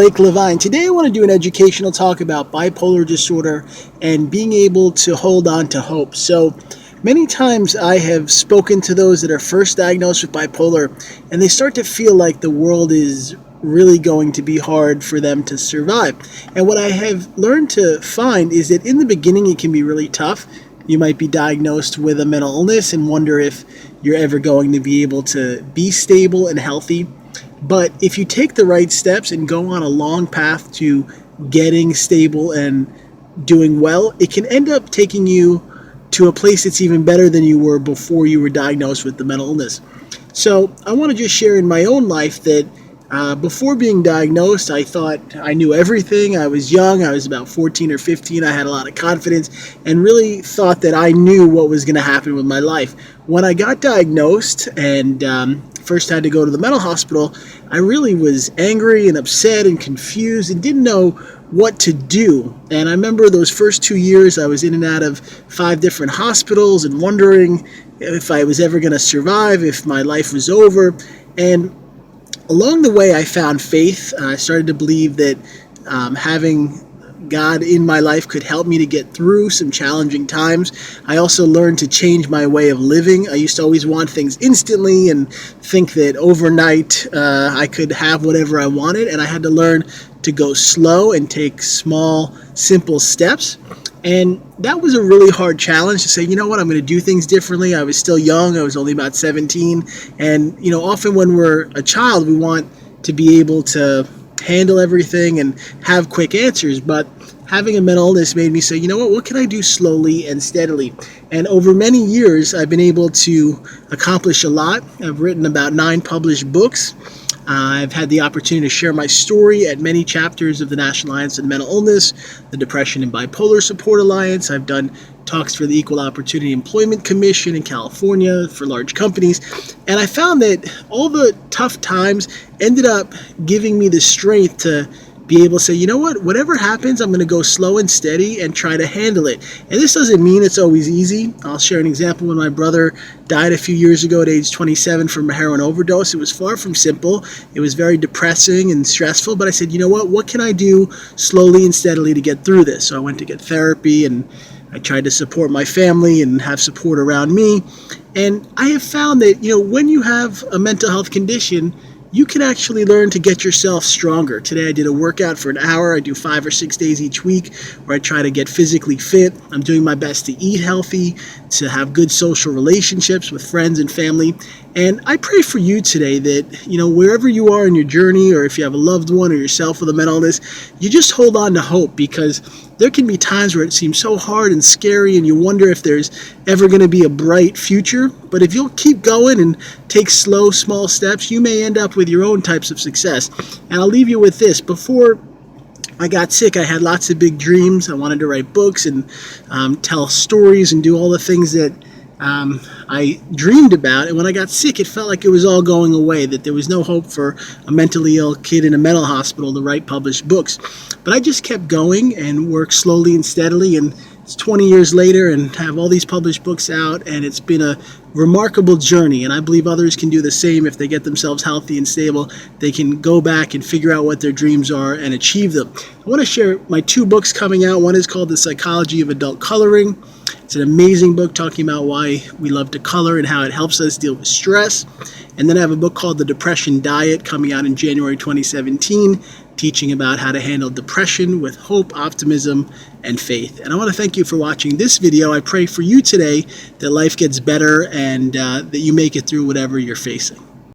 Levine. Today I want to do an educational talk about bipolar disorder and being able to hold on to hope. So many times I have spoken to those that are first diagnosed with bipolar and they start to feel like the world is really going to be hard for them to survive. And what I have learned to find is that in the beginning it can be really tough. You might be diagnosed with a mental illness and wonder if you're ever going to be able to be stable and healthy. But if you take the right steps and go on a long path to getting stable and doing well, it can end up taking you to a place that's even better than you were before you were diagnosed with the mental illness. So I want to just share in my own life that before being diagnosed, I thought I knew everything. I was young. I was about 14 or 15. I had a lot of confidence and really thought that I knew what was going to happen with my life. When I got diagnosed and first had to go to the mental hospital, I really was angry and upset and confused and didn't know what to do. And I remember those first 2 years I was in and out of 5 different hospitals and wondering if I was ever going to survive, if my life was over. And along the way, I found faith. I started to believe that having God in my life could help me to get through some challenging times. I also learned to change my way of living. I used to always want things instantly and think that overnight I could have whatever I wanted, and I had to learn to go slow and take small, simple steps. And that was a really hard challenge to say, you know what, I'm going to do things differently. I was still young. I was only about 17. And, often when we're a child, we want to be able to handle everything and have quick answers. But having a mental illness made me say, you know what can I do slowly and steadily? And over many years, I've been able to accomplish a lot. I've written about 9 published books. I've had the opportunity to share my story at many chapters of the National Alliance on Mental Illness, the Depression and Bipolar Support Alliance. I've done talks for the Equal Opportunity Employment Commission in California for large companies. And I found that all the tough times ended up giving me the strength to be able to say, you know what, whatever happens, I'm going to go slow and steady and try to handle it. And this doesn't mean it's always easy. I'll share an example. When my brother died a few years ago at age 27 from a heroin overdose, it was far from simple. It was very depressing and stressful, but I said, you know what can I do slowly and steadily to get through this? So I went to get therapy and I tried to support my family and have support around me. And I have found that, when you have a mental health condition, you can actually learn to get yourself stronger. Today I did a workout for an hour. I do 5 or 6 days each week where I try to get physically fit. I'm doing my best to eat healthy, to have good social relationships with friends and family. And I pray for you today that, wherever you are in your journey, or if you have a loved one or yourself with a mental illness, you just hold on to hope, because there can be times where it seems so hard and scary and you wonder if there's ever going to be a bright future. But if you'll keep going and take slow, small steps, you may end up with your own types of success. And I'll leave you with this. Before I got sick, I had lots of big dreams. I wanted to write books and tell stories and do all the things that I dreamed about. And when I got sick, it felt like it was all going away, that there was no hope for a mentally ill kid in a mental hospital to write published books. But I just kept going and worked slowly and steadily, and it's 20 years later and have all these published books out, and it's been a remarkable journey. And I believe others can do the same. If they get themselves healthy and stable, they can go back and figure out what their dreams are and achieve them. I want to share my 2 books coming out. One is called The Psychology of Adult Coloring. It's an amazing book talking about why we love to color and how it helps us deal with stress. And then I have a book called The Depression Diet coming out in January 2017, teaching about how to handle depression with hope, optimism, and faith. And I want to thank you for watching this video. I pray for you today that life gets better and that you make it through whatever you're facing.